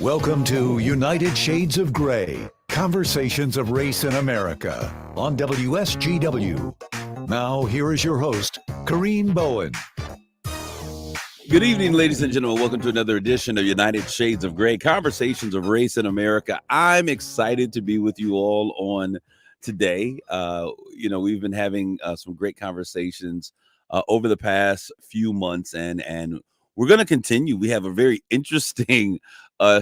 Welcome to United Shades of Gray, Conversations of Race in America on WSGW. Now, here is your host, Kareem Bowen. Good evening, ladies and gentlemen. Welcome to another edition of United Shades of Gray, Conversations of Race in America. I'm excited to be with you all on today. We've been having some great conversations over the past few months, and we're going to continue. We have a very interesting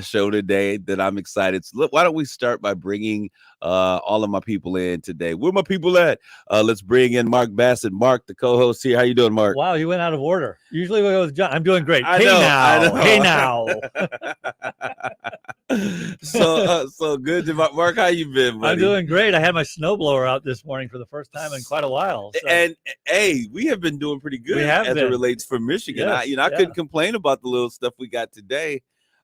show today that I'm excited. So why don't we start by bringing all of my people in today? Where my people at? Let's bring in Mark Bassett. Mark, the co-host here. How you doing, Mark? Wow, you went out of order. Usually we go with John. I'm doing great. I know. Hey now. So good to Mark. How you been, buddy? I'm doing great. I had my snowblower out this morning for the first time in quite a while. So. And hey, we have been doing pretty good it relates for Michigan. Yes, I couldn't complain about the little stuff we got today.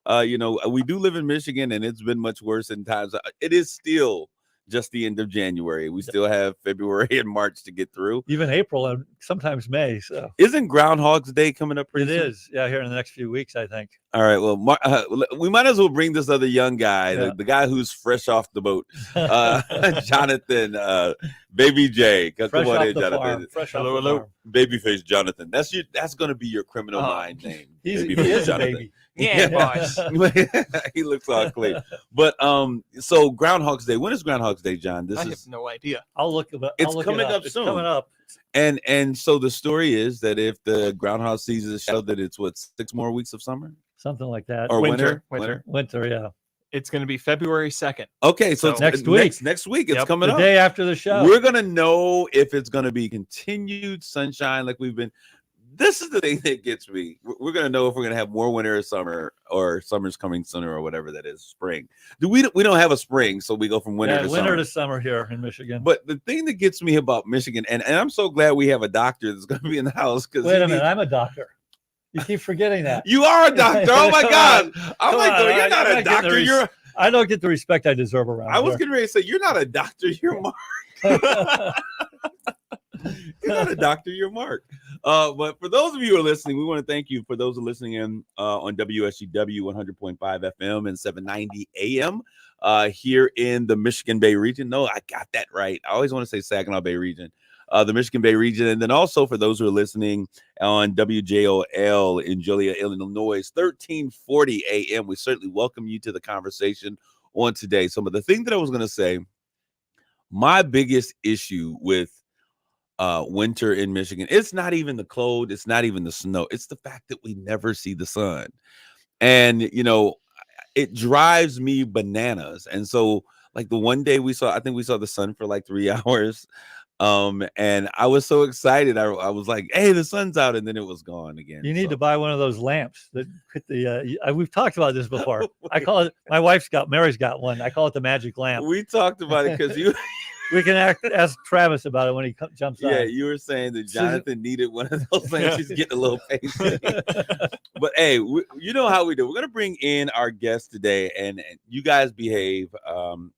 We do live in Michigan, and it's been much worse in times. It is still just the end of January. We still have February and March to get through. Even April and sometimes May. So isn't Groundhog's Day coming up pretty soon? It is. Yeah, here in the next few weeks, I think. All right. Well, we might as well bring this other young guy, the guy who's fresh off the boat, Jonathan, Baby J. Come on in, Jonathan. Hello. Babyface Jonathan. That's going to be your criminal mind name. He is a baby. Yeah, boss. He looks all clean. But so Groundhog's Day. When is Groundhog's Day, John? I have no idea. I'll look it up. It's coming up soon. Coming up. And so the story is that if the groundhog sees the show, that it's 6 more weeks of summer, something like that, or winter. Yeah. It's going to be February 2nd. Okay, so it's next week. Next week, it's coming up. The day after the show. We're gonna know if it's gonna be continued sunshine like we've been. This is the thing that gets me. We're going to know if we're going to have more winter or summer, or summer's coming sooner, or whatever that is, spring. We don't have a spring, so we go from winter to summer here in Michigan. But the thing that gets me about Michigan, and I'm so glad we have a doctor that's going to be in the house. Wait a minute, I'm a doctor. You keep forgetting that. You are a doctor. Oh, my God. I'm like, no, you're not a doctor. I don't get the respect I deserve around here. I was getting ready to say, you're not a doctor. You're Mark. You're not a doctor, you're Mark. But for those of you who are listening, we want to thank you for those who are listening in on WSGW 100.5 FM and 790 AM here in the Michigan Bay region. No, I got that right. I always want to say Saginaw Bay region, the Michigan Bay region. And then also for those who are listening on WJOL in Joliet, Illinois, 1340 AM. We certainly welcome you to the conversation on today. Some of the things that I was going to say, my biggest issue with winter in Michigan, it's not even the cold, it's not even the snow, it's the fact that we never see the sun. And it drives me bananas. And so like the one day I think we saw the sun for like 3 hours, and I was so excited. I was like, hey, the sun's out, and then it was gone again. You need to buy one of those lamps that put the we've talked about this before. I call it, Mary's got one, I call it the magic lamp. We talked about it because we can ask Travis about it when he jumps on. Yeah, you were saying that Jonathan needed one of those things. He's getting a little patient. But hey, you know how we do. We're going to bring in our guest today, and you guys behave.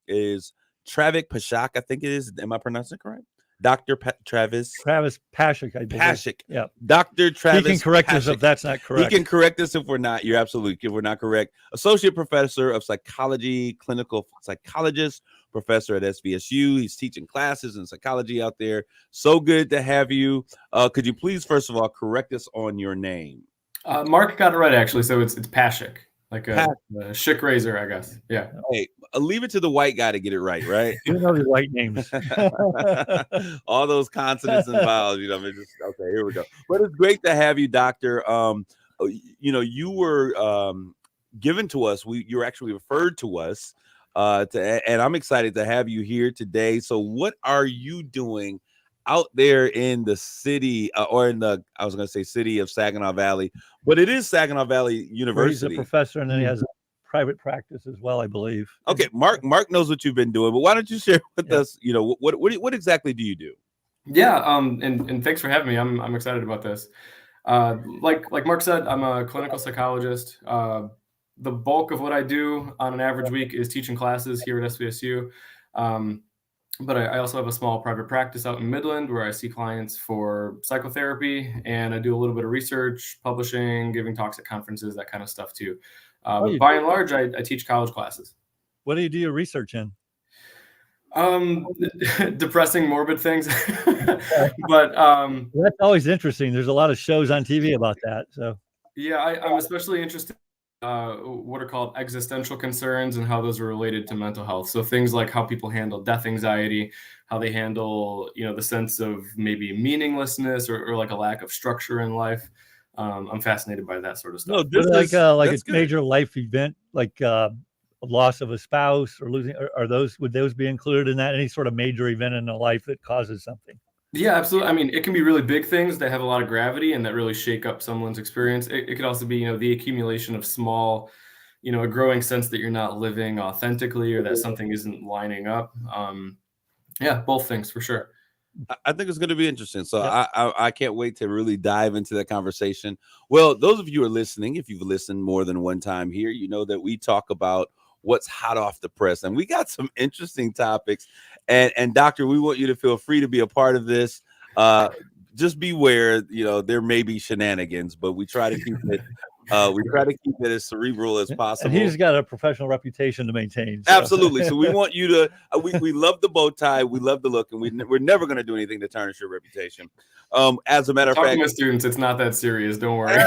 Is Travis Pashak, I think it is. Am I pronouncing it correct? Dr. Travis Pashak, I believe. Pashak. Yeah. Dr. Travis. He can correct us if that's not correct. He can correct us if we're not. You're absolutely, if we're not correct. Associate Professor of Psychology, clinical psychologist, professor at SVSU. He's teaching classes in psychology out there. So good to have you. Could you please, first of all, correct us on your name? Mark got it right, actually. So it's Pashak, like a chic razor, I guess. Yeah. Hey, leave it to the white guy to get it right? You know the white names. All those consonants and vowels, okay, here we go. But it's great to have you, Doctor. You were given to us. You were actually referred to us. And I'm excited to have you here today. So what are you doing out there in the city or in the, I was going to say city of Saginaw Valley, but it is Saginaw Valley University. He's a professor, and then he has a private practice as well, I believe. Okay. Mark knows what you've been doing, but why don't you share with us, what exactly do you do? Yeah. And thanks for having me. I'm excited about this. Like Mark said, I'm a clinical psychologist. The bulk of what I do on an average week is teaching classes here at SVSU. But I also have a small private practice out in Midland where I see clients for psychotherapy, and I do a little bit of research, publishing, giving talks at conferences, that kind of stuff too. But by and large, I teach college classes. What do you do your research in? Depressing, morbid things. But that's always interesting. There's a lot of shows on TV about that. So yeah, I'm especially interested in what are called existential concerns and how those are related to mental health. So things like how people handle death anxiety, how they handle, the sense of maybe meaninglessness or like a lack of structure in life. I'm fascinated by that sort of stuff. No, like a major life event, like a loss of a spouse or losing, would those be included in that? Any sort of major event in a life that causes something? Yeah, absolutely. I mean, it can be really big things that have a lot of gravity and that really shake up someone's experience. It could also be, the accumulation of small, a growing sense that you're not living authentically or that something isn't lining up. Yeah, both things for sure. I think it's going to be interesting. So I can't wait to really dive into that conversation. Well, those of you who are listening, if you've listened more than one time here, you know that we talk about what's hot off the press, and we got some interesting topics. And doctor, we want you to feel free to be a part of this. Just beware, there may be shenanigans, but we try to keep it. We try to keep it as cerebral as possible. And he's got a professional reputation to maintain. So. Absolutely. So we want you to. We love the bow tie. We love the look, and we're never going to do anything to tarnish your reputation. As a matter of fact, talking to students, it's not that serious. Don't worry.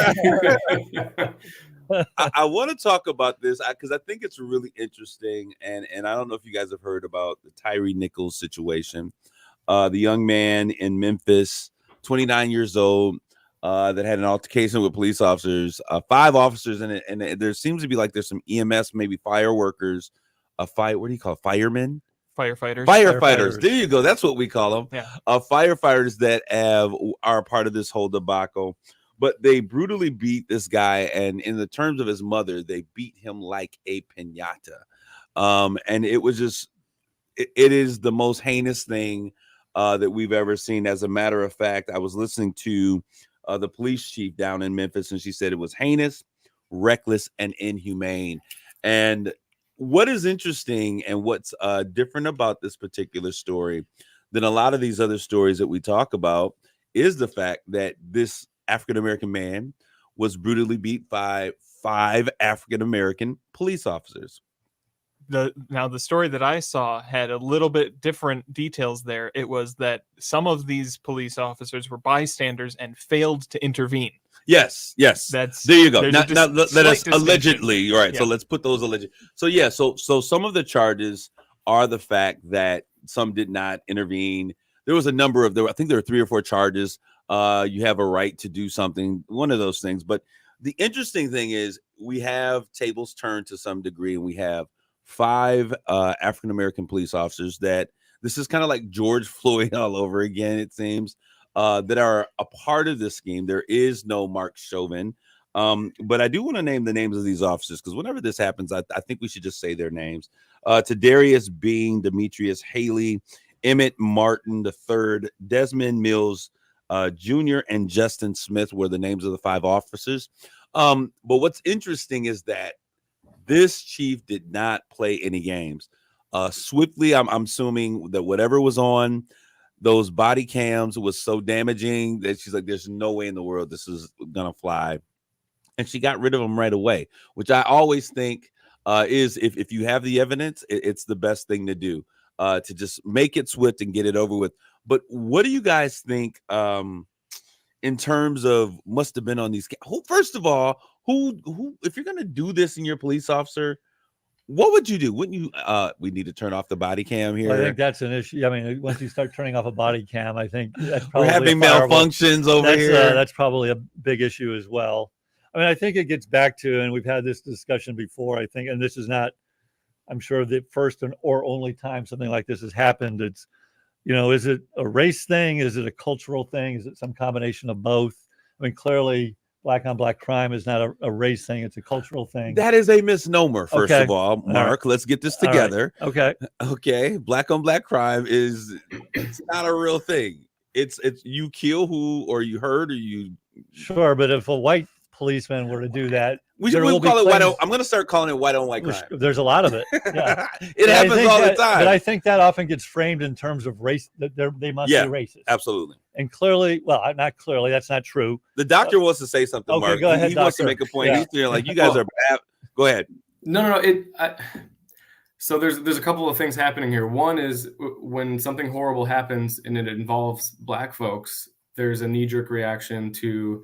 I want to talk about this because I think it's really interesting, and I don't know if you guys have heard about the Tyree Nichols situation, the young man in Memphis, 29 years old, that had an altercation with police officers, 5 officers in it, and there seems to be there's some EMS, maybe fire workers, what do you call it? Firemen? Firefighters. There you go. That's what we call them. Yeah. Firefighters that are part of this whole debacle. But they brutally beat this guy, and in the terms of his mother, they beat him like a piñata. And it was just, it is the most heinous thing that we've ever seen. As a matter of fact, I was listening to the police chief down in Memphis, and she said it was heinous, reckless, and inhumane. And what is interesting and what's different about this particular story than a lot of these other stories that we talk about is the fact that this African-American man was brutally beat by 5 African-American police officers. Now the story that I saw had a little bit different details there. It was that some of these police officers were bystanders and failed to intervene. Yes. There you go. Now let us allegedly, right? Yeah. So let's put those alleged. So yeah, so some of the charges are the fact that some did not intervene. There was a number of I think there were 3 or 4 charges. You have a right to do something, one of those things. But the interesting thing is we have tables turned to some degree, and we have 5 African-American police officers that this is kind of like George Floyd all over again, it seems, that are a part of this scheme. There is no Mark Chauvin. But I do want to name the names of these officers because whenever this happens, I think we should just say their names. Tadarius Bean, Demetrius Haley, Emmett Martin III, Desmond Mills Jr., and Justin Smith were the names of the 5 officers. But what's interesting is that this chief did not play any games. Swiftly, I'm assuming that whatever was on those body cams was so damaging that she's like, there's no way in the world this is going to fly. And she got rid of them right away, which I always think is if you have the evidence, it's the best thing to do, to just make it swift and get it over with. But what do you guys think in terms of must have been on these? First of all, who if you're going to do this in your police officer, what would you do? Wouldn't you? We need to turn off the body cam here. Well, I think that's an issue. I mean, once you start turning off a body cam, I think that's probably we're having malfunctions over here. That's probably a big issue as well. I mean, I think it gets back to, and we've had this discussion before, I think, and this is not, I'm sure, the first or only time something like this has happened. It's, is it a race thing? Is it a cultural thing? Is it some combination of both? I mean, clearly, black on black crime is not a race thing. It's a cultural thing. That is a misnomer, first of all, Mark. Let's get this together. Right. Okay. Black on black crime it's not a real thing. It's you kill who, or you hurt, or you. Sure, but if a white policeman were to do that, we'll call it white on. I'm going to start calling it white on white crime. There's a lot of it. Yeah. It happens all the time. But I think that often gets framed in terms of race. That they must be racist. Absolutely. And clearly, well, not clearly. That's not true. The doctor wants to say something. Okay, Mark. Go ahead. He wants to make a point. Yeah. He's like, you guys are bad. Go ahead. No. So there's a couple of things happening here. One is when something horrible happens and it involves Black folks, there's a knee-jerk reaction to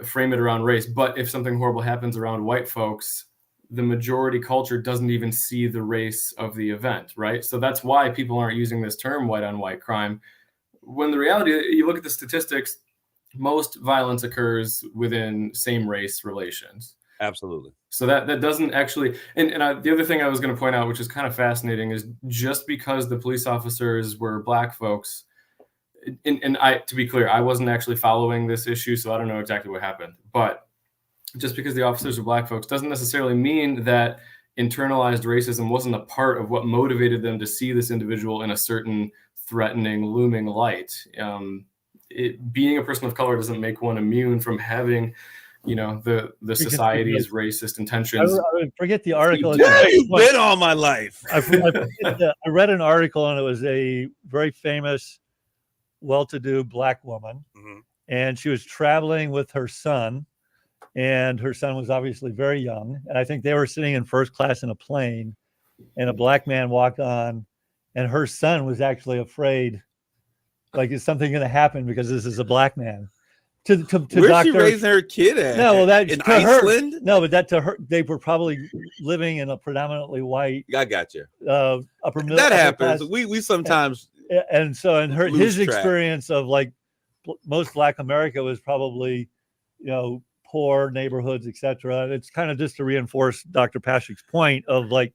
frame it around race. But if something horrible happens around white folks, the majority culture doesn't even see the race of the event, right? So that's why people aren't using this term white on white crime. When the reality, you look at the statistics, most violence occurs within same race relations. Absolutely. So that doesn't actually, the other thing I was going to point out, which is kind of fascinating, is just because the police officers were Black folks, and to be clear, I wasn't actually following this issue, so I don't know exactly what happened. But just because the officers are Black folks doesn't necessarily mean that internalized racism wasn't a part of what motivated them to see this individual in a certain threatening, looming light. Being a person of color doesn't make one immune from having, the society's racist intentions. I forget the article. Yeah, you've been all my life. I read an article, and it was a very famous, well-to-do Black woman, and she was traveling with her son, and her son was obviously very young, and I think they were sitting in first class in a plane, and a Black man walked on, and her son was actually afraid, like, is something going to happen because this is a Black man. To Where's she raising her kid at? No, well, that in to Iceland. Her, no, but that to her, they were probably living in a predominantly white. I got you. Upper middle. That upper happens. class. We sometimes. And so, and his track. experience of like most Black America was probably, poor neighborhoods, etc. It's kind of just to reinforce Dr. Patrick's point of like,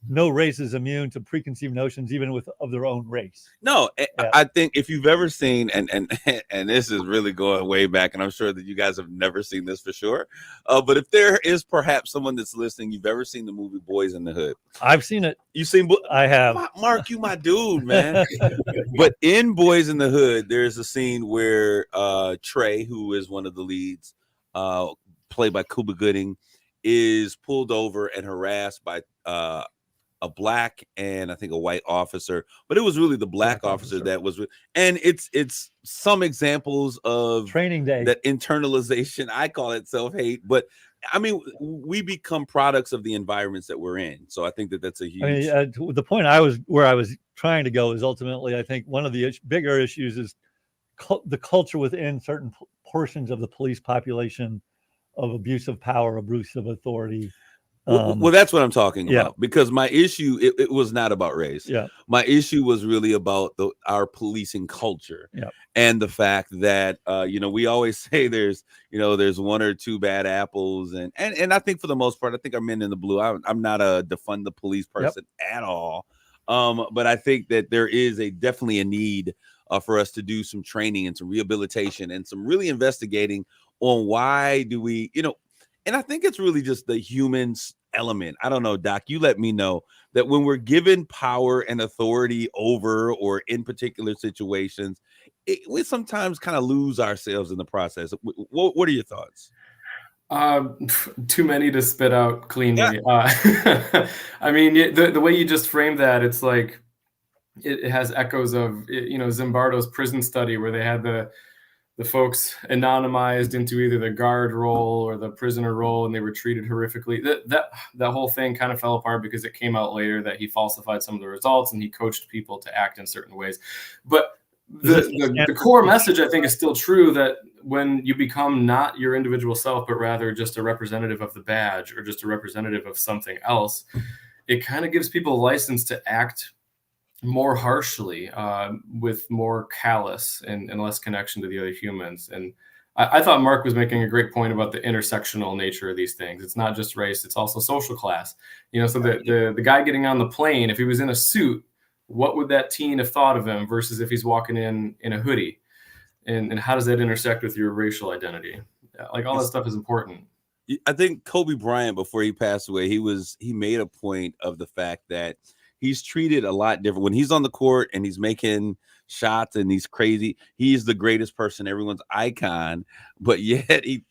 no race is immune to preconceived notions, even of their own race. No, I think if you've ever seen, and this is really going way back, and I'm sure that you guys have never seen this for sure. But if there is perhaps someone that's listening, you've ever seen the movie Boys in the Hood. I've seen it. You've seen? I have. Mark, you my dude, man. But in Boys in the Hood, there's a scene where Trey, who is one of the leads, played by Cuba Gooding, is pulled over and harassed by a Black and I think a white officer, but it was really the Black officer that was, and it's some examples of training day, that internalization. I call it self-hate, but I mean, we become products of the environments that we're in. So I think that's a huge. The point where I was trying to go is ultimately, I think one of the bigger issues is the culture within certain portions of the police population of abuse of power, abuse of authority. Well, that's what I'm talking about, because my issue, it was not about race. Yeah. My issue was really about our policing culture and the fact that, we always say there's one or two bad apples. And I think for the most part, I think our men in the blue, I'm not a defund the police person at all. But I think that there is definitely a need for us to do some training and some rehabilitation and some really investigating on why do we, and I think it's really just the humans element. I don't know, Doc, you let me know that when we're given power and authority over or in particular situations, we sometimes kind of lose ourselves in the process. What are your thoughts? Too many to spit out cleanly. I mean, the way you just framed that, it's like it has echoes of Zimbardo's prison study, where they had the folks anonymized into either the guard role or the prisoner role, and they were treated horrifically. That whole thing kind of fell apart because it came out later that he falsified some of the results and he coached people to act in certain ways. But the core message, I think, is still true, that when you become not your individual self, but rather just a representative of the badge or just a representative of something else, it kind of gives people a license to act more harshly, with more callous and less connection to the other humans. And I thought Mark was making a great point about the intersectional nature of these things. It's not just race, it's also social class. So the guy getting on the plane, if he was in a suit, what would that teen have thought of him versus if he's walking in a hoodie? And how does that intersect with your racial identity? Like, all that stuff is important. I think Kobe Bryant, before he passed away, he made a point of the fact that he's treated a lot different when he's on the court and he's making shots and he's crazy. He's the greatest person, everyone's icon, but yet he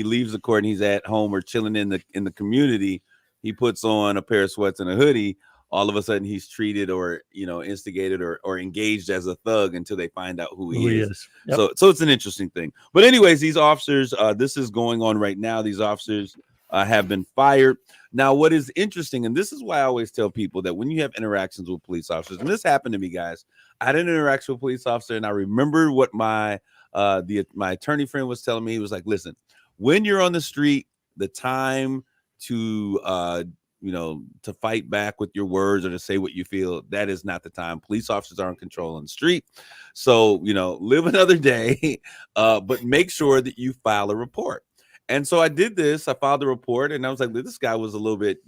leaves the court and he's at home or chilling in the community. He puts on a pair of sweats and a hoodie. All of a sudden he's treated or instigated or engaged as a thug until they find out who he is. Yep. So it's an interesting thing. But anyways, these officers, this is going on right now. These officers have been fired. Now, what is interesting, and this is why I always tell people that when you have interactions with police officers, and this happened to me, guys, I had an interaction with a police officer, and I remember what my attorney friend was telling me. He was like, listen, when you're on the street, the time to to fight back with your words or to say what you feel, that is not the time. Police officers are in control on the street. So, live another day, but make sure that you file a report. And so I did this. I filed a report, and I was like, this guy was a little bit,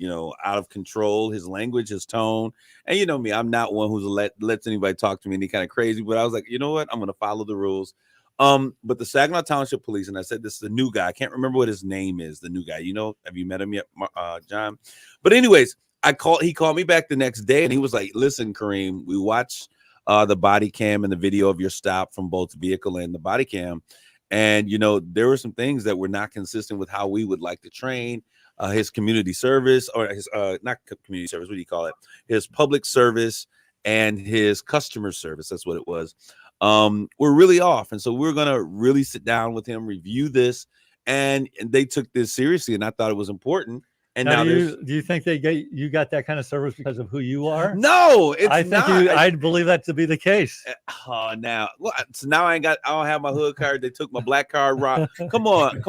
out of control. His language, his tone. And you know me, I'm not one who's lets anybody talk to me any kind of crazy, but I was like, you know what? I'm going to follow the rules. But the Saginaw Township Police, and I said, this is the new guy. I can't remember what his name is, the new guy. Have you met him yet, John? But anyways, he called me back the next day, and he was like, listen, Kareem, we watched the body cam and the video of your stop from both vehicle and the body cam. And, there were some things that were not consistent with how we would like to train his community service, or his, not community service, what do you call it? His public service and his customer service. That's what it was. We're really off. And so we're going to really sit down with him, review this. And they took this seriously. And I thought it was important. And now do you think you got that kind of service because of who you are? No, I think I believe that to be the case. So now I don't have my hood card. They took my black card. Come on,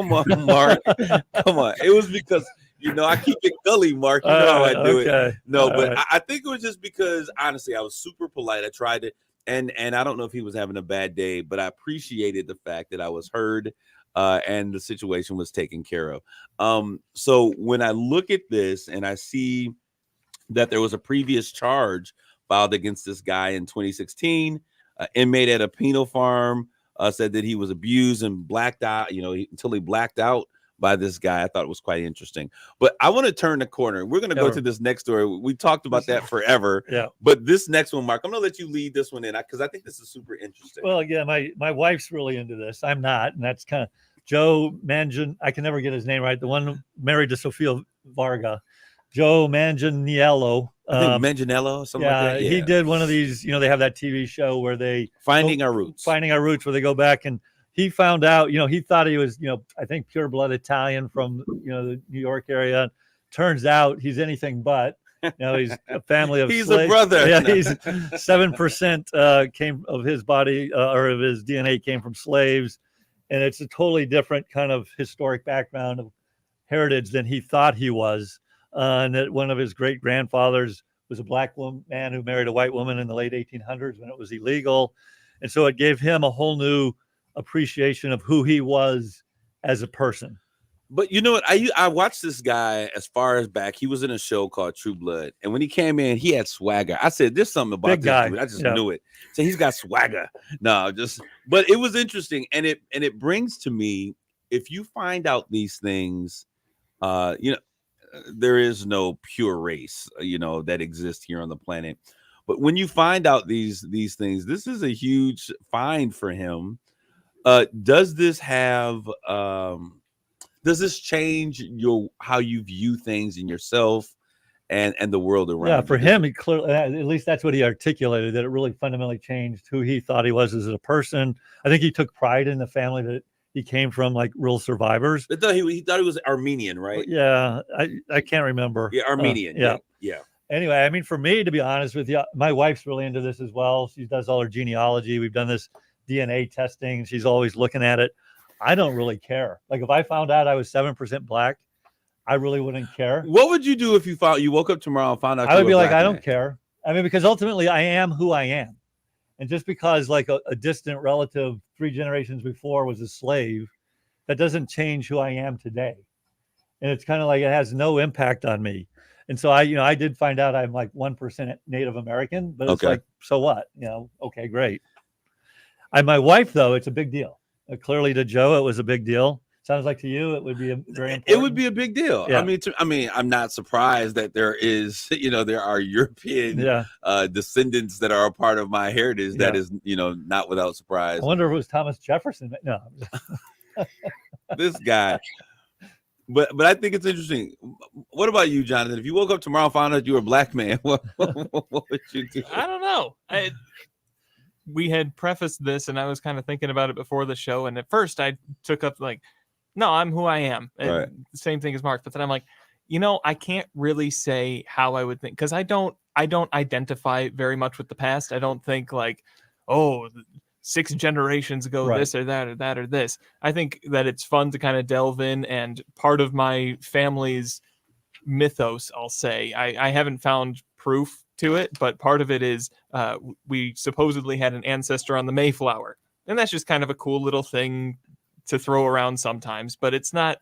Mark. Come on. It was because, I keep it gully, Mark. You know how I do it. No, but right. I think it was just because, honestly, I was super polite. I tried it. And I don't know if he was having a bad day, but I appreciated the fact that I was heard. And the situation was taken care of. So when I look at this and I see that there was a previous charge filed against this guy in 2016, inmate at a penal farm said that he was abused and blacked out, until he blacked out by this guy. I thought it was quite interesting. But I want to turn the corner. We're going to go to this next story. We talked about that forever. Yeah. But this next one, Mark, I'm going to let you lead this one in because I think this is super interesting. Well, yeah, my wife's really into this. I'm not, and that's kind of Joe Mangan. I can never get his name right. The one married to Sofia Varga, Joe Manganiello. I think Manganiello, something like that. Yeah, he did one of these. They have that TV show where they Finding Our Roots, where they go back and he found out. He thought he was, I think pure blood Italian from the New York area. Turns out he's anything but. He's a family of. He's slaves. A brother. Yeah, he's 7% came of his body or of his DNA came from slaves. And it's a totally different kind of historic background of heritage than he thought he was. And that one of his great grandfathers was a black man who married a white woman in the late 1800s when it was illegal. And so it gave him a whole new appreciation of who he was as a person. But you know what? I watched this guy as far as back. He was in a show called True Blood. And when he came in, he had swagger. I said, there's something about Big this guy. dude. I just knew it. So he's got swagger. But it was interesting. And it brings to me, if you find out these things, there is no pure race, that exists here on the planet. But when you find out these things, this is a huge find for him. Does this have... does this change how you view things in yourself and the world around? Yeah, for him, he clearly, at least that's what he articulated, that it really fundamentally changed who he thought he was as a person. I think he took pride in the family that he came from, like real survivors. He thought he was Armenian, right? Yeah, I can't remember. Yeah, Armenian. Yeah. Anyway, for me, to be honest with you, my wife's really into this as well. She does all her genealogy. We've done this DNA testing. She's always looking at it. I don't really care. Like if I found out I was 7% black, I really wouldn't care. What would you do if you woke up tomorrow and found out? I would be like, I don't care. Because ultimately I am who I am. And just because like a distant relative 3 generations before was a slave, that doesn't change who I am today. And it's kind of like, it has no impact on me. And so I did find out I'm like 1% Native American, but it's like, so what? Okay, great. My wife, though, it's a big deal. Clearly to Joe, it was a big deal. Sounds like to you, it would be very important. It would be a big deal. Yeah. I'm not surprised that there is, there are European descendants that are a part of my heritage. That is, not without surprise. I wonder if it was Thomas Jefferson. No. This guy. But I think it's interesting. What about you, Jonathan? If you woke up tomorrow and found out you were a black man, what would you do? I don't know. We had prefaced this and I was kind of thinking about it before the show. And at first I took up like, no, I'm who I am. Right. Same thing as Mark. But then I'm like, I can't really say how I would think, because I don't identify very much with the past. I don't think like, oh, 6 generations ago, Right. this or that or that or this. I think that it's fun to kind of delve in, and part of my family's mythos, I'll say, I haven't found proof to it, but part of it is we supposedly had an ancestor on the Mayflower, and that's just kind of a cool little thing to throw around sometimes, but it's not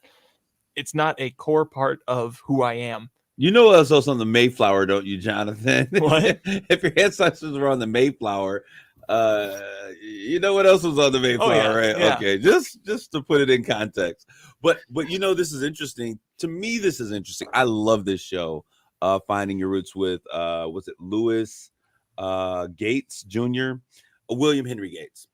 a core part of who I am. You know what else on the Mayflower, don't you, Jonathan? What? If your ancestors were on the Mayflower, you know what else was on the Mayflower, right? Yeah. Okay, just to put it in context. But this is interesting. To me, this is interesting. I love this show, Finding Your Roots with was it Lewis Gates Jr., William Henry Gates.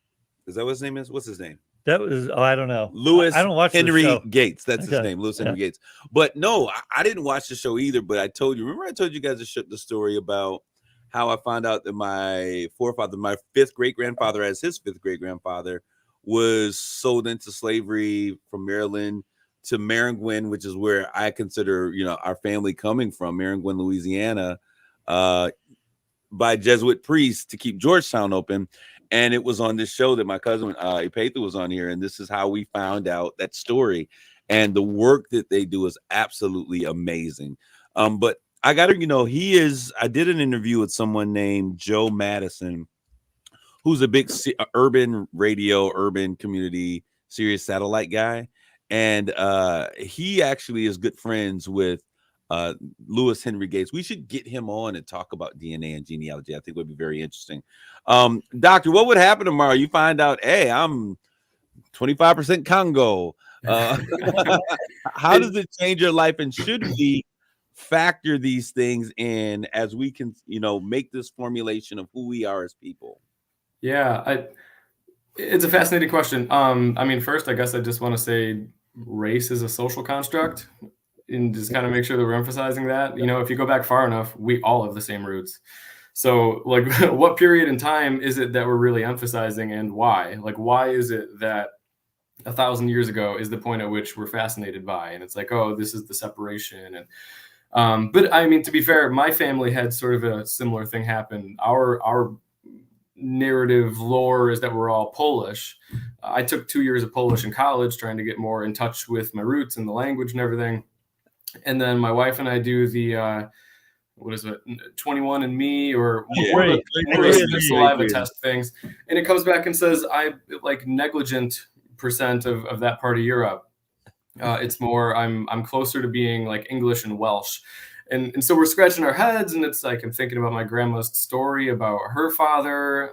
Is that what his name is? What's his name? That was, I don't know. Lewis I don't watch Henry the show. Gates. That's his Okay. name, Lewis Henry Gates. But no, I didn't watch the show either. But I told you, remember I told you guys the story about how I found out that my forefather, my 5th great-grandfather, as his 5th great-grandfather, was sold into slavery from Maryland to Maringouin, which is where I consider, our family coming from, Maringouin, Louisiana, by Jesuit priests to keep Georgetown open. And it was on this show that my cousin Ipetha was on here, and this is how we found out that story. And the work that they do is absolutely amazing. But I got to, I did an interview with someone named Joe Madison, who's a big urban radio, urban community, Sirius satellite guy. And he actually is good friends with Lewis Henry Gates. We should get him on and talk about DNA and genealogy. I think would be very interesting. Doctor, what would happen tomorrow? You find out, hey, I'm 25% Congo. How does it change your life? And should we factor these things in as we can, make this formulation of who we are as people? Yeah, it's a fascinating question. First, I guess I just want to say race is a social construct, and just kind of make sure that we're emphasizing that. If you go back far enough, we all have the same roots. So, like, what period in time is it that we're really emphasizing, and why? Like, why is it that 1,000 years ago is the point at which we're fascinated by? And it's like, oh, this is the separation. And but to be fair, my family had sort of a similar thing happen. Our narrative lore is that we're all Polish. I took 2 years of Polish in college, trying to get more in touch with my roots and the language and everything. And then my wife and I do the what is it, 21andMe or one of the saliva test things, and it comes back and says I like negligent percent of that part of Europe. It's more I'm closer to being like English and Welsh. And so we're scratching our heads, and it's like I'm thinking about my grandma's story about her father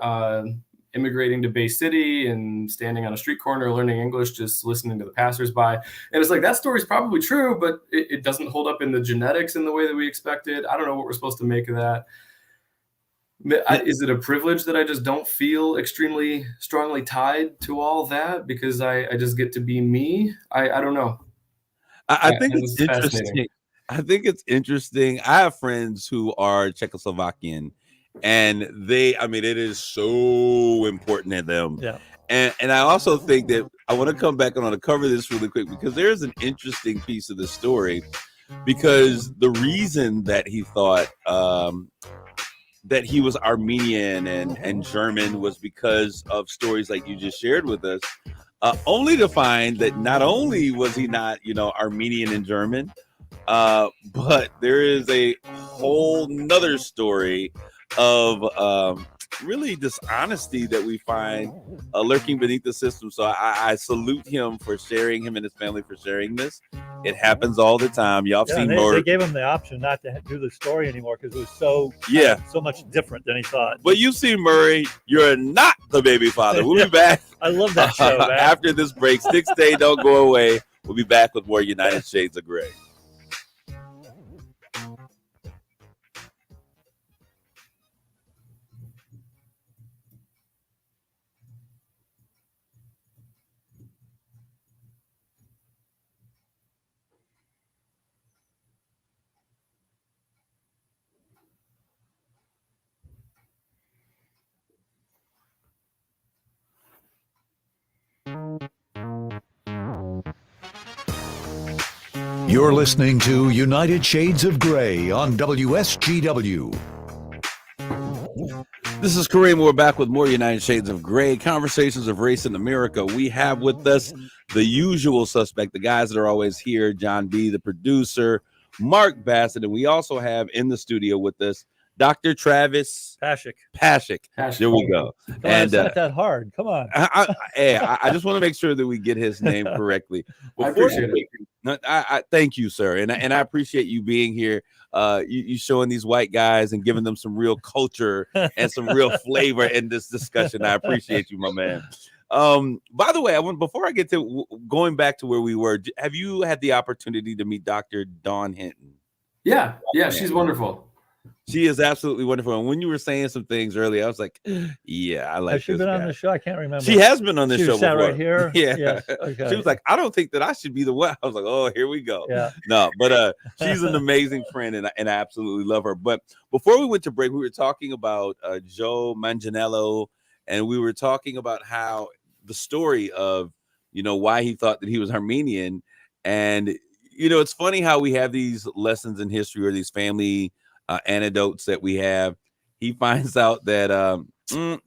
immigrating to Bay City and standing on a street corner learning English, just listening to the passersby. And it's like that story's probably true, but it doesn't hold up in the genetics in the way that we expected. I don't know what we're supposed to make of that. Is it a privilege that I just don't feel extremely strongly tied to all that because I just get to be me? I don't know. I think it's interesting. I think it's interesting. I have friends who are Czechoslovakian, and it is so important to them. Yeah. And I also think that I want to come back and I want to cover this really quick because there's an interesting piece of the story, because the reason that he thought that he was Armenian and German was because of stories like you just shared with us, only to find that not only was he not, Armenian and German, but there is a whole nother story of really dishonesty that we find lurking beneath the system. So I salute him for sharing, him and his family for sharing this. It happens all the time. Y'all have seen more. They gave him the option not to do the story anymore because it was so much different than he thought. But you've seen Murray. You're not the baby father. We'll be back. I love that show. After this break, Sticks Day, don't go away. We'll be back with more United Shades of Gray. You're listening to United Shades of Gray on WSGW. This is Kareem. We're back with more United Shades of Gray, conversations of race in America. We have with us the usual suspect, the guys that are always here, John B., the producer, Mark Bassett, and we also have in the studio with us Dr. Travis Pashik. There we go. And it's not that hard. Come on. I just want to make sure that we get his name correctly. I appreciate it. I thank you, sir, and I appreciate you being here. You showing these white guys and giving them some real culture and some real flavor in this discussion. I appreciate you, my man. By the way, before I get to going back to where we were, have you had the opportunity to meet Dr. Dawn Hinton? Yeah, she's wonderful. She is absolutely wonderful. And when you were saying some things earlier, I was like, yeah, I like Has she been on the show? I can't remember. She has been on this show sat before. Right here? Yeah. Yes. Okay. She was like, I don't think that I should be the one. I was like, oh, here we go. Yeah. No, but she's an amazing friend, and I absolutely love her. But before we went to break, we were talking about Joe Manganiello, and we were talking about how the story of, why he thought that he was Armenian. And, it's funny how we have these lessons in history or these family anecdotes that we have. He finds out that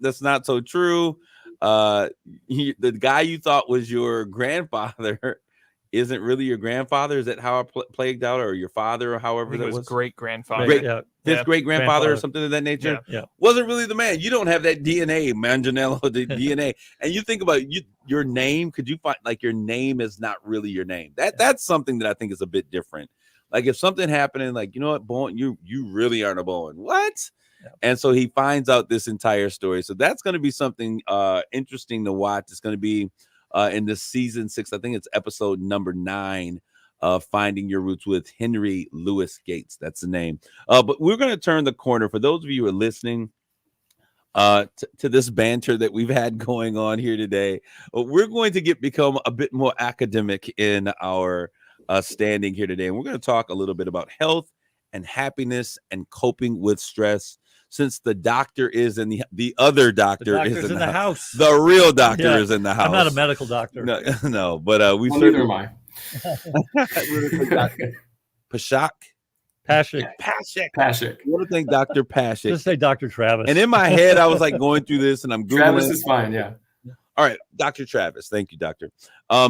that's not so true. The guy you thought was your grandfather isn't really your grandfather. Is that how I plagued out, or your father, or however that was? Great grandfather, fifth great grandfather, or something of that nature. Yeah. Wasn't really the man. You don't have that DNA, Manganiello, the DNA. And you think about your name. Could you find your name is not really your name? That's something that I think is a bit different. Like if something happening, what, Bowen, you really aren't a Bowen. What? Yeah. And so he finds out this entire story. So that's going to be something interesting to watch. It's going to be in this season 6. I think it's episode number 9 of Finding Your Roots with Henry Louis Gates. That's the name. But we're going to turn the corner. For those of you who are listening to this banter that we've had going on here today, we're going to become a bit more academic in our standing here today. And we're going to talk a little bit about health and happiness and coping with stress. Since the doctor is in the other doctor is in the house. The real doctor is in the house. I'm not a medical doctor. No, but we neither am I. Pashik. I want to thank Dr. Pashik. Just say Dr. Travis. And in my head, I was going through this, and I'm Googling. Travis is fine, yeah. All right, Dr. Travis. Thank you, Doctor.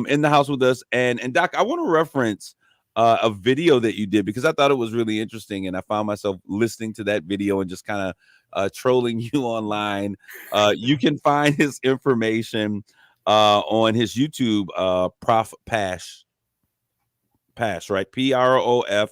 In the house with us. And Doc, I want to reference a video that you did because I thought it was really interesting, and I found myself listening to that video and just kind of trolling you online. You can find his information on his YouTube, Prof Pash, right? PROFPASH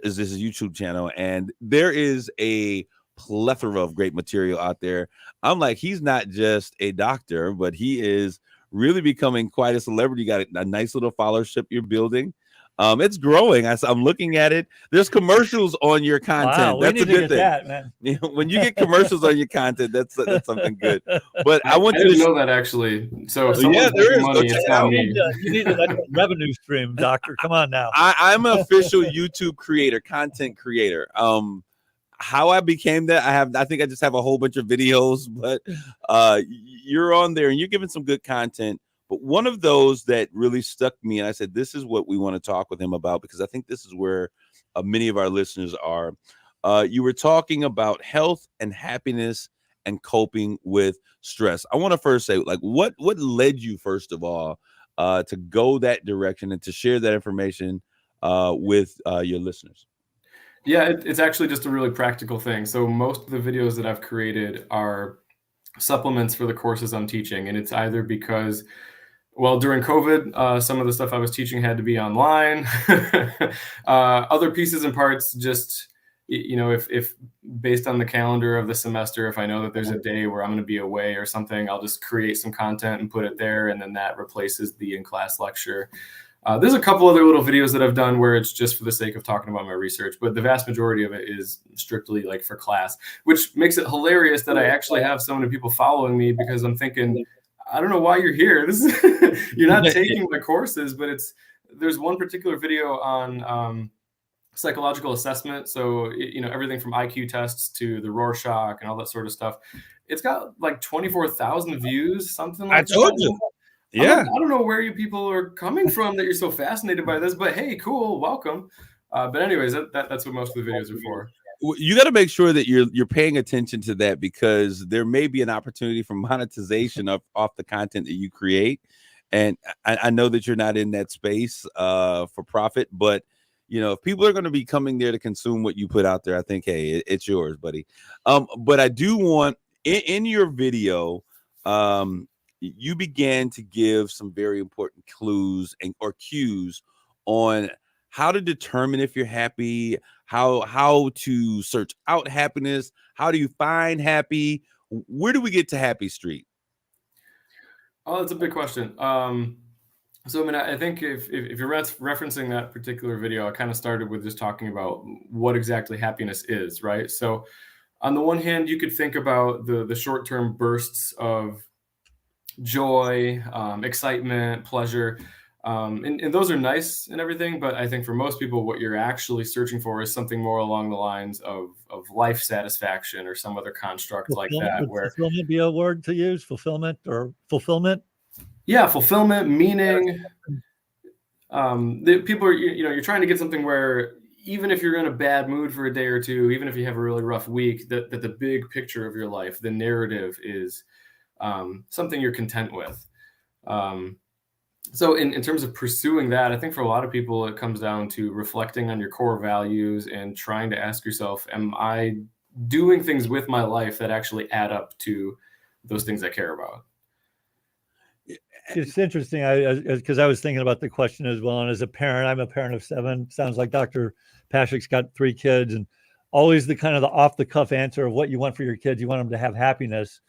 is his YouTube channel, and there is a plethora of great material out there. I'm like, he's not just a doctor, but he is really becoming quite a celebrity. You got a nice little followership you're building. It's growing. I'm looking at it. There's commercials on your content. Wow, that's a good thing. That, man. When you get commercials on your content, that's something good. But I didn't know that actually. So yeah, there is. Money, it's not me. You need a revenue stream, doctor. Come on now. I'm an official YouTube creator, content creator. How I became that, I think I just have a whole bunch of videos, but you're on there and you're giving some good content. But one of those that really stuck me, and I said, this is what we want to talk with him about, because I think this is where many of our listeners are. You were talking about health and happiness and coping with stress. I want to first say, what led you, first of all, to go that direction and to share that information with your listeners? Yeah, it's actually just a really practical thing. So most of the videos that I've created are supplements for the courses I'm teaching. And it's either because, well, during COVID, some of the stuff I was teaching had to be online. Other pieces and parts just, if based on the calendar of the semester, if I know that there's a day where I'm going to be away or something, I'll just create some content and put it there. And then that replaces the in-class lecture. There's a couple other little videos that I've done where it's just for the sake of talking about my research, but the vast majority of it is strictly for class, which makes it hilarious that I actually have so many people following me, because I'm thinking, I don't know why you're here. You're not taking the courses, but there's one particular video on psychological assessment. So, everything from IQ tests to the Rorschach and all that sort of stuff. It's got 24,000 views, something like that. I told you. Yeah. I don't know where you people are coming from that you're so fascinated by this, but hey, cool, welcome. But anyways, that's what most of the videos are for. You got to make sure that you're paying attention to that, because there may be an opportunity for monetization off the content that you create. And I know that you're not in that space for profit, but if people are going to be coming there to consume what you put out there, I think, hey, it's yours, buddy. But I do want in your video, you began to give some very important clues or cues on how to determine if you're happy, how to search out happiness, how do you find happy, where do we get to happy street? Oh, that's a big question. So, I mean, I think if you're referencing that particular video, I kind of started with just talking about what exactly happiness is, right? So, on the one hand, you could think about the short-term bursts of joy, excitement, pleasure, and those are nice and everything. But I think for most people, what you're actually searching for is something more along the lines of life satisfaction or some other construct like that, Would where fulfillment be a word to use? Fulfillment or fulfillment? yeah, fulfillment, meaning. The people are, you're trying to get something where even if you're in a bad mood for a day or two, even if you have a really rough week, that the big picture of your life, the narrative is something you're content with. So in terms of pursuing that, I think for a lot of people, it comes down to reflecting on your core values and trying to ask yourself, am I doing things with my life that actually add up to those things I care about? It's interesting. Because I was thinking about the question as well. And as a parent, I'm a parent of 7. Sounds like Dr. Paschik's got 3 kids, and always the kind of the off the cuff answer of what you want for your kids. You want them to have happiness.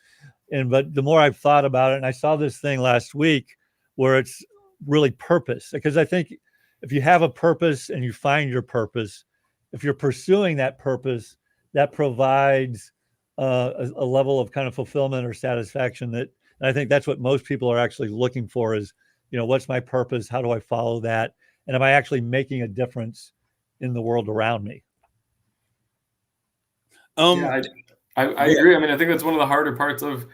But the more I've thought about it, and I saw this thing last week where it's really purpose, because I think if you have a purpose and you find your purpose, if you're pursuing that purpose, that provides a level of kind of fulfillment or satisfaction that, and I think that's what most people are actually looking for is, what's my purpose? How do I follow that? And am I actually making a difference in the world around me? Yeah, I agree. I mean, I think that's one of the harder parts of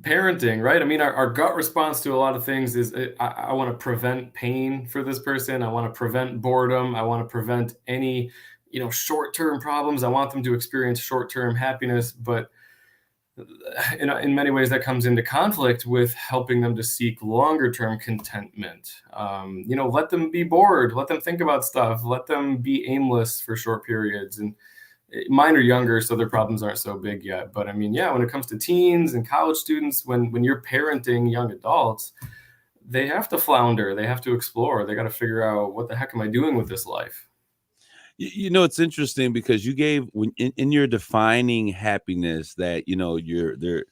parenting, right? I mean, our gut response to a lot of things is I want to prevent pain for this person. I want to prevent boredom. I want to prevent any, short-term problems. I want them to experience short-term happiness, but in many ways that comes into conflict with helping them to seek longer-term contentment. Let them be bored, let them think about stuff, let them be aimless for short periods. And mine are younger, so their problems aren't so big yet. But I mean, yeah, when it comes to teens and college students, when you're parenting young adults, they have to flounder, they have to explore, they got to figure out, what the heck am I doing with this life? It's interesting because you gave when in your defining happiness that you're there,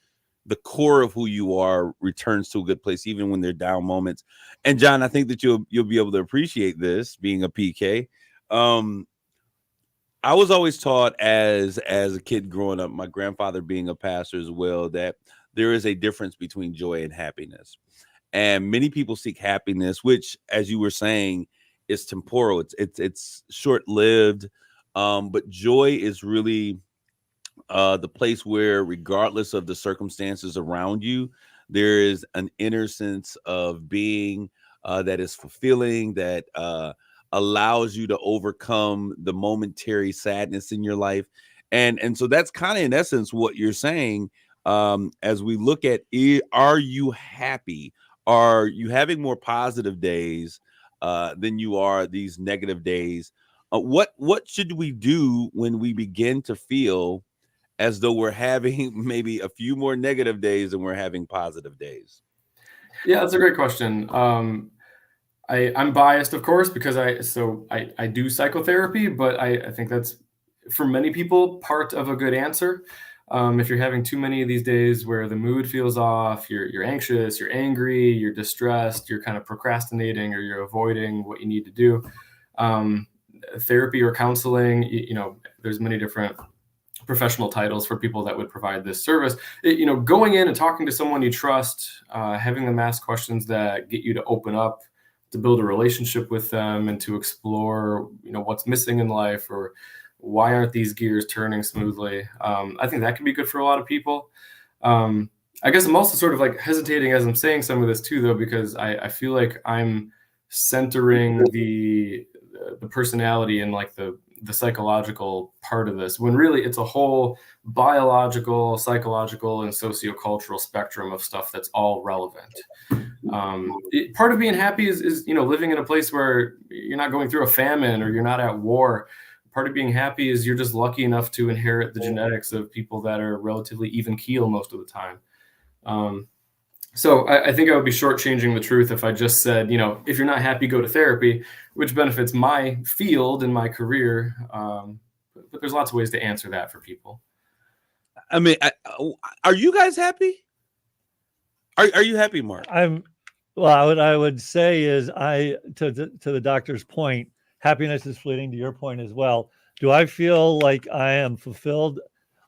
the core of who you are returns to a good place even when they're down moments. And John, I think that you'll be able to appreciate this being a PK. I was always taught as a kid growing up, my grandfather being a pastor as well, that there is a difference between joy and happiness. And many people seek happiness, which, as you were saying, is temporal. It's short-lived. But joy is really the place where, regardless of the circumstances around you, there is an inner sense of being that is fulfilling, that allows you to overcome the momentary sadness in your life. And so that's kind of in essence what you're saying. As we look at are you happy? Are you having more positive days than you are these negative days? What should we do when we begin to feel as though we're having maybe a few more negative days than we're having positive days? Yeah, that's a great question. I'm biased, of course, because I do psychotherapy, but I think that's, for many people, part of a good answer. If you're having too many of these days where the mood feels off, you're anxious, you're angry, you're distressed, you're kind of procrastinating, or you're avoiding what you need to do, therapy or counseling, there's many different professional titles for people that would provide this service. Going in and talking to someone you trust, having them ask questions that get you to open up, to build a relationship with them, and to explore, what's missing in life, or why aren't these gears turning smoothly. I think that can be good for a lot of people. I guess I'm also sort of like hesitating as I'm saying some of this too, though, because I feel like I'm centering the personality and like the psychological part of this, when really it's a whole biological, psychological, and sociocultural spectrum of stuff that's all relevant. Part of being happy is living in a place where you're not going through a famine or you're not at war. Part of being happy is you're just lucky enough to inherit the genetics of people that are relatively even keel most of the time. So I think I would be shortchanging the truth if I just said, if you're not happy, go to therapy, which benefits my field and my career. But there's lots of ways to answer that for people. I mean, are you guys happy? Are you happy, Mark? What I would say is to the doctor's point, happiness is fleeting, to your point as well. Do I feel like I am fulfilled?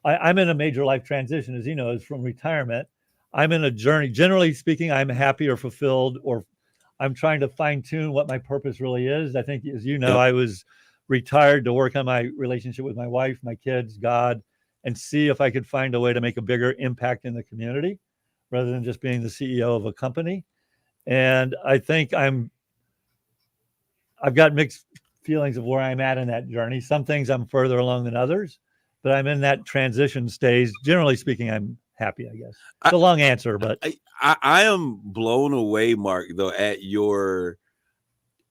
I'm in a major life transition, as you know, is from retirement. I'm in a journey. Generally speaking, I'm happy or fulfilled, or I'm trying to fine tune what my purpose really is. I think, as you know, I was retired to work on my relationship with my wife, my kids, God, and see if I could find a way to make a bigger impact in the community rather than just being the CEO of a company. And I think I've got mixed feelings of where I'm at in that journey. Some things I'm further along than others, but I'm in that transition stage. Generally speaking, I'm happy, I guess. It's a long answer, but I am blown away, Mark, though, at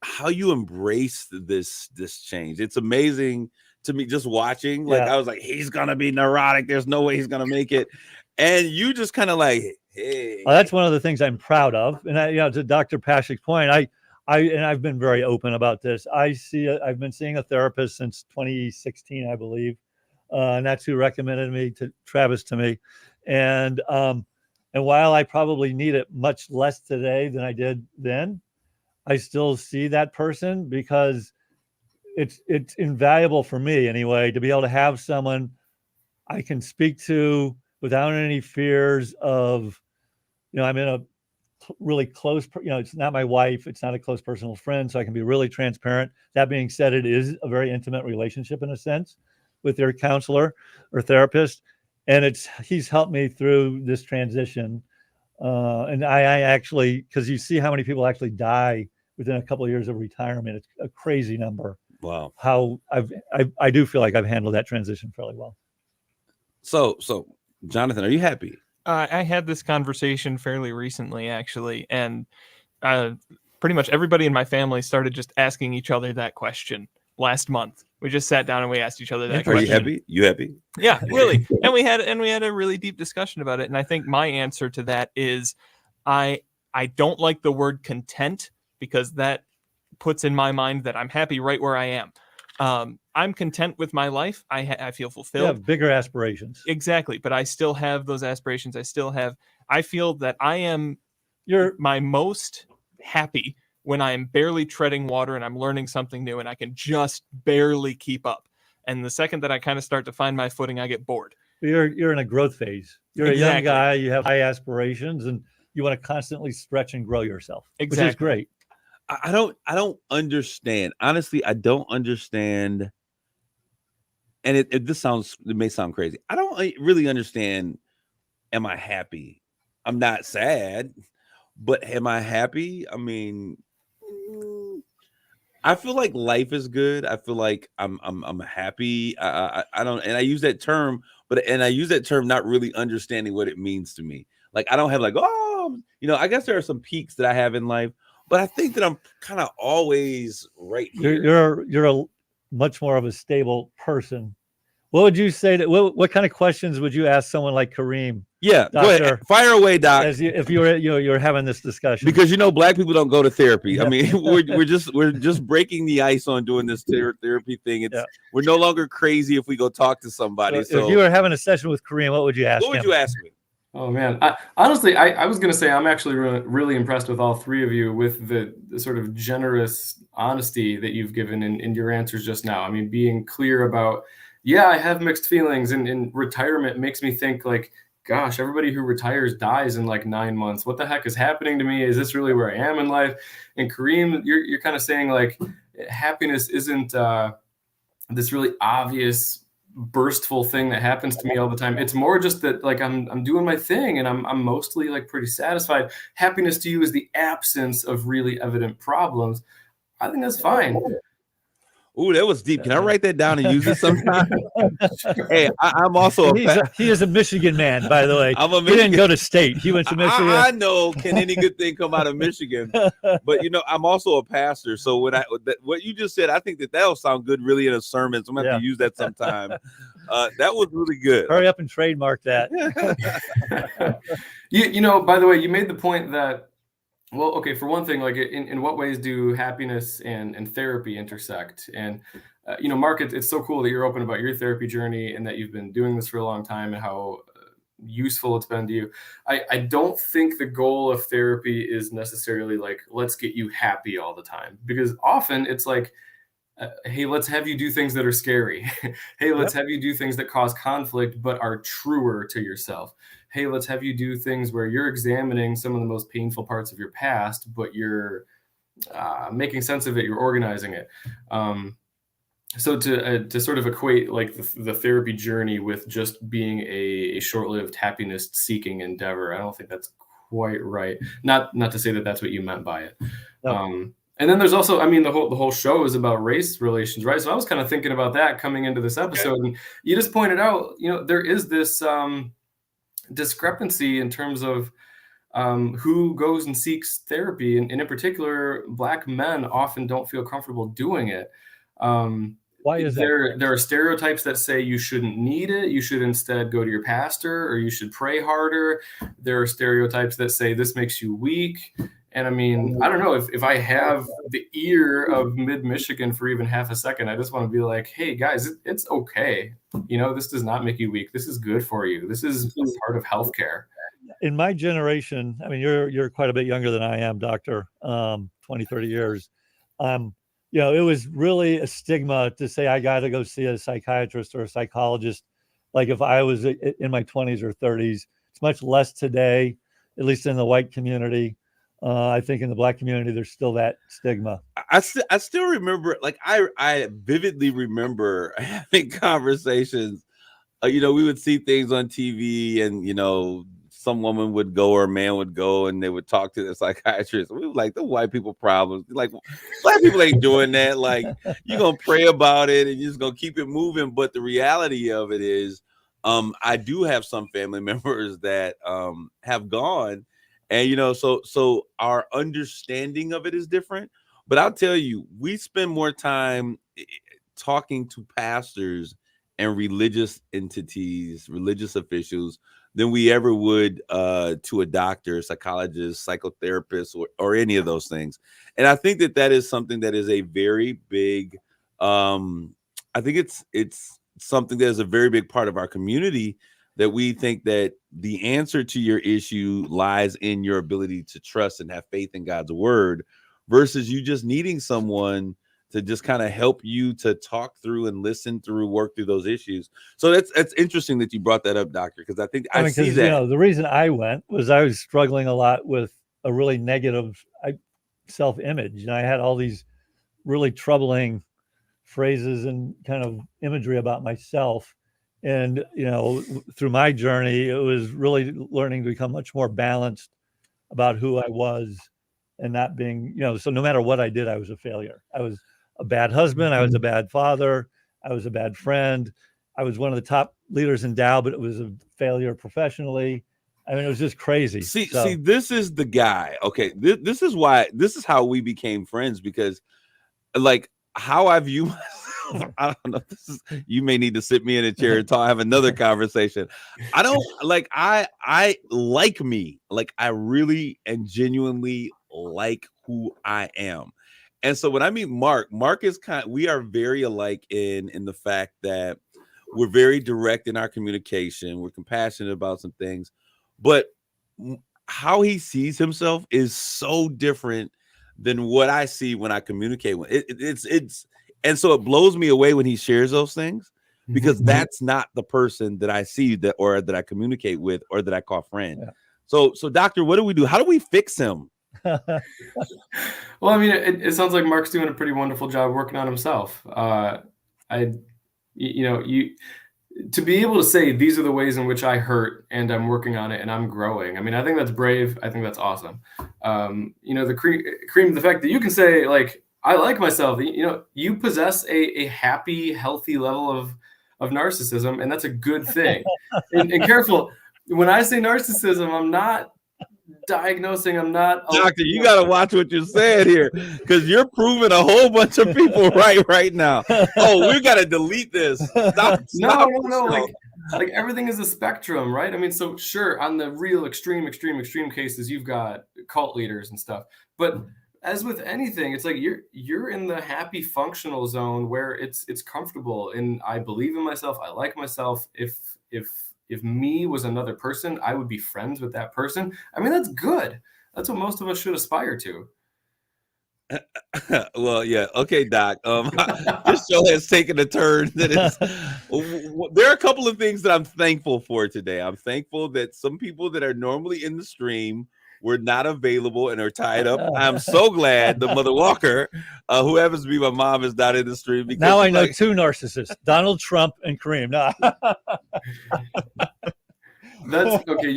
how you embrace this change. It's amazing to me just watching. Like, I was like, he's gonna be neurotic. There's no way he's gonna make it. And you just kind of like, hey. Well, that's one of the things I'm proud of. And to Dr. Pashik's point, I've been very open about this. I've been seeing a therapist since 2016, I believe. And that's who recommended Travis to me. And while I probably need it much less today than I did then, I still see that person because it's invaluable for me anyway, to be able to have someone I can speak to without any fears of, I'm in a really close, it's not my wife, it's not a close personal friend, so I can be really transparent. That being said, it is a very intimate relationship in a sense with your counselor or therapist. And he's helped me through this transition. And I actually, because you see how many people actually die within a couple of years of retirement, it's a crazy number. Wow. How I do feel like I've handled that transition fairly well. So Jonathan, are you happy? I had this conversation fairly recently, actually, and pretty much everybody in my family started just asking each other that question last month. We just sat down and we asked each other that question. Are you happy? You happy? Yeah, really. And we had a really deep discussion about it. And I think my answer to that is I don't like the word content, because that puts in my mind that I'm happy right where I am. I'm content with my life. I feel fulfilled. You have bigger aspirations. Exactly. But I still have those aspirations. I feel that I am my most happy when I am barely treading water and I'm learning something new and I can just barely keep up. And the second that I kind of start to find my footing, I get bored. You're in a growth phase. You're a young guy. You have high aspirations and you want to constantly stretch and grow yourself, which is great. I don't understand. Honestly, I don't understand. And it may sound crazy. I don't really understand. Am I happy? I'm not sad, but am I happy? I mean, I feel like life is good. I feel like I'm happy. I don't, and I use that term, I use that term not really understanding what it means to me. Like, I don't have like, I guess there are some peaks that I have in life, but I think that I'm kind of always right here. You're a much more of a stable person. What would you say what kind of questions would you ask someone like Kareem? Yeah, Doctor, go ahead. Fire away, Doc. If you were you're having this discussion, because Black people don't go to therapy. I mean, we're just breaking the ice on doing this therapy thing. We're no longer crazy if we go talk to somebody. So if you were having a session with Kareem, what would you ask? What would you ask me? Oh man, honestly, I was going to say I'm actually really impressed with all three of you with the sort of generous honesty that you've given in your answers just now. I mean, being clear about, I have mixed feelings, and retirement makes me think like, gosh, everybody who retires dies in like 9 months. What the heck is happening to me? Is this really where I am in life? And Kareem, you're kind of saying like happiness isn't this really obvious burstful thing that happens to me all the time. It's more just that like I'm doing my thing and I'm mostly like pretty satisfied. Happiness to you is the absence of really evident problems. I think that's fine. Ooh, that was deep. Can I write that down and use it sometime? Hey, I'm also he is a Michigan man, by the way. I'm a He didn't Michigan. go to state. He went to Michigan. I know. Can any good thing come out of Michigan? But I'm also a pastor. So what you just said, I think that'll sound good really in a sermon. So I'm gonna have to use that sometime. That was really good. Hurry up and trademark that. By the way, you made the point that, well, okay, for one thing, like in what ways do happiness and therapy intersect? And, Mark, it's so cool that you're open about your therapy journey and that you've been doing this for a long time and how useful it's been to you. I don't think the goal of therapy is necessarily like, let's get you happy all the time, because often it's like, hey, let's have you do things that are scary. Hey, let's have you do things that cause conflict but are truer to yourself. Hey, let's have you do things where you're examining some of the most painful parts of your past, but you're making sense of it, you're organizing it. So to sort of equate like the therapy journey with just being a short-lived happiness-seeking endeavor, I don't think that's quite right. Not to say that that's what you meant by it. No. And then there's also, I mean, the whole show is about race relations, right? So I was kind of thinking about that coming into this episode, and you just pointed out, there is this discrepancy in terms of who goes and seeks therapy, and in particular, Black men often don't feel comfortable doing it. Why is that? There are stereotypes that say you shouldn't need it. You should instead go to your pastor, or you should pray harder. There are stereotypes that say this makes you weak. And I mean, I don't know, if I have the ear of mid-Michigan for even half a second, I just want to be like, hey guys, it's okay. This does not make you weak. This is good for you. This is a part of healthcare. In my generation, I mean, you're quite a bit younger than I am, doctor, 20, 30 years. It was really a stigma to say I got to go see a psychiatrist or a psychologist. Like if I was in my 20s or 30s, it's much less today, at least in the white community. I think in the Black community, there's still that stigma. I still remember, like I vividly remember having conversations. We would see things on TV, and some woman would go or a man would go, and they would talk to the psychiatrist. We were like, the white people problems. Like Black people ain't doing that. Like you're gonna pray about it and you're just gonna keep it moving. But the reality of it is, I do have some family members that have gone. And, so our understanding of it is different. But I'll tell you, we spend more time talking to pastors and religious entities, religious officials, than we ever would to a doctor, psychologist, psychotherapist, or any of those things. And I think that is something that is a very big, I think it's something that is a very big part of our community, that we think that the answer to your issue lies in your ability to trust and have faith in God's word, versus you just needing someone to just kind of help you to talk through and listen through, work through those issues. So that's interesting that you brought that up, doctor, because I think I see that. The reason I went was I was struggling a lot with a really negative self-image. And I had all these really troubling phrases and kind of imagery about myself. And, through my journey, it was really learning to become much more balanced about who I was, and not being, so no matter what I did, I was a failure. I was a bad husband. I was a bad father. I was a bad friend. I was one of the top leaders in Dow, but it was a failure professionally. I mean, it was just crazy. See, this is the guy. Okay. This is how we became friends, because like how I view myself, I don't know. You may need to sit me in a chair and have another conversation. I don't I like me. Like I really and genuinely like who I am. And so when I meet Mark is we are very alike in the fact that we're very direct in our communication. We're compassionate about some things, but how he sees himself is so different than what I see when I communicate with it's and so it blows me away when he shares those things, because that's not the person that I see that I communicate with or that I call friend. Yeah. So doctor, what do we do? How do we fix him? Well, I mean, it sounds like Mark's doing a pretty wonderful job working on himself. I you to be able to say these are the ways in which I hurt and I'm working on it and I'm growing. I mean, I think that's brave. I think that's awesome. The Kareem, the fact that you can say like, I like myself, you possess a happy, healthy level of narcissism, and that's a good thing. and careful, when I say narcissism, I'm not diagnosing. I'm not. Doctor, you got to watch what you're saying here, because you're proving a whole bunch of people right now. Oh, we got to delete this. Stop. No. Like everything is a spectrum, right? I mean, so sure, on the real extreme cases, you've got cult leaders and stuff. But as with anything, it's like you're in the happy functional zone where it's comfortable, and I believe in myself. I like myself. If me was another person, I would be friends with that person. I mean, that's good. That's what most of us should aspire to. Well, yeah. Okay, Doc. This show has taken a turn that is. There are a couple of things that I'm thankful for today. I'm thankful that some people that are normally in the stream were not available and are tied up. I'm so glad the Mother Walker, who happens to be my mom, is not in the stream. Because now I know two narcissists, Donald Trump and Kareem. No. That's okay.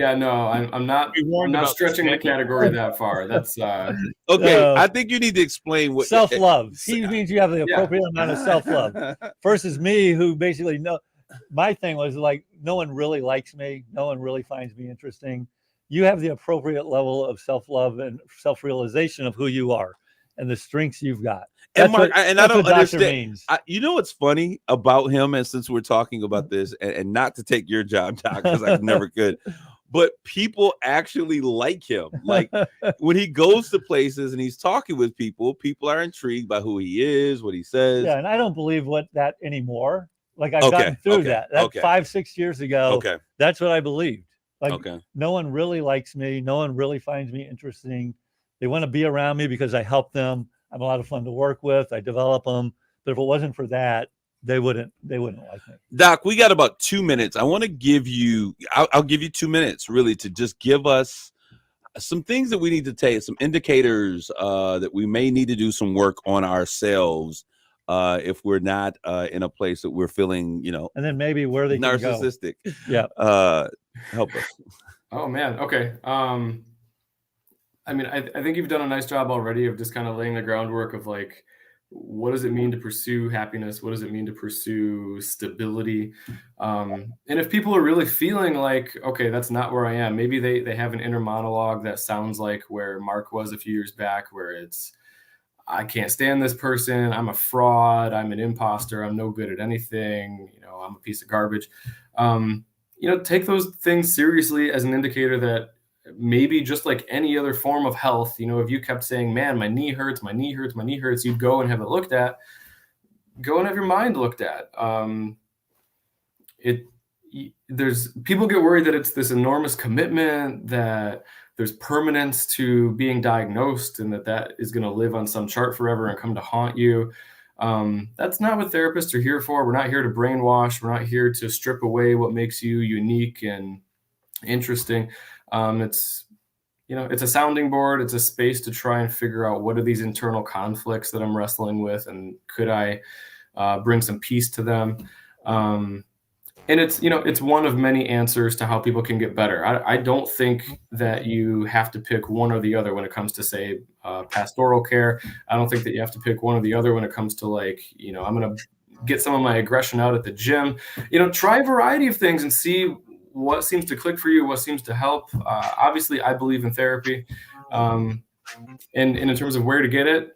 I'm not stretching the category that far. That's okay. I think you need to explain what self-love. He means you have the appropriate amount of self-love versus me, who basically my thing was like, no one really likes me. No one really finds me interesting. You have the appropriate level of self-love and self-realization of who you are and the strengths you've got. And Mark, I don't understand. You know what's funny about him, and since we're talking about this, and not to take your job, Doc, because I never could, but people actually like him. Like when he goes to places and he's talking with people, people are intrigued by who he is, what he says. Yeah, and I don't believe that anymore. Like I've gotten through that. That's 5-6 years ago. Okay. That's what I believed. Like no one really likes me. No one really finds me interesting. They want to be around me because I help them. I'm a lot of fun to work with. I develop them. But if it wasn't for that, they wouldn't like me. Doc, we got about 2 minutes. I want to give you, I'll give you 2 minutes really to just give us some things that we need to take, some indicators that we may need to do some work on ourselves if we're not in a place that we're feeling, and then maybe where they narcissistic. Can go. Yeah. Help us. Oh man. Okay. I mean, I think you've done a nice job already of just kind of laying the groundwork of like, what does it mean to pursue happiness? What does it mean to pursue stability? And if people are really feeling like, okay, that's not where I am, maybe they have an inner monologue that sounds like where Mark was a few years back, where it's, I can't stand this person. I'm a fraud. I'm an imposter. I'm no good at anything. I'm a piece of garbage. Take those things seriously as an indicator that maybe just like any other form of health, if you kept saying, man, my knee hurts, you'd go and have it looked at. Go and have your mind looked at. There's people get worried that it's this enormous commitment, that there's permanence to being diagnosed, and that is going to live on some chart forever and come to haunt you. That's not what therapists are here for. We're not here to brainwash. We're not here to strip away what makes you unique and interesting. It's a sounding board. It's a space to try and figure out what are these internal conflicts that I'm wrestling with, and could I bring some peace to them? And it's one of many answers to how people can get better. I don't think that you have to pick one or the other when it comes to, say, pastoral care. I don't think that you have to pick one or the other when it comes to like, I'm going to get some of my aggression out at the gym. Try a variety of things and see what seems to click for you, what seems to help. Obviously, I believe in therapy. And in terms of where to get it,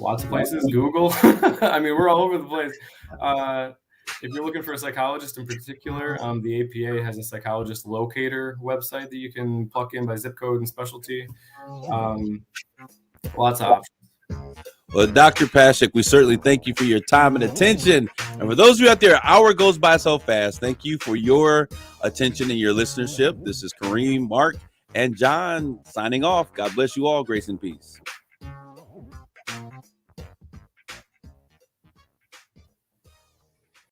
lots of places, Google. I mean, we're all over the place. If you're looking for a psychologist in particular, the APA has a psychologist locator website that you can plug in by zip code and specialty. Lots of options. Well, Dr. Pashek, we certainly thank you for your time and attention. And for those of you out there, an hour goes by so fast. Thank you for your attention and your listenership. This is Kareem, Mark, and John signing off. God bless you all. Grace and peace.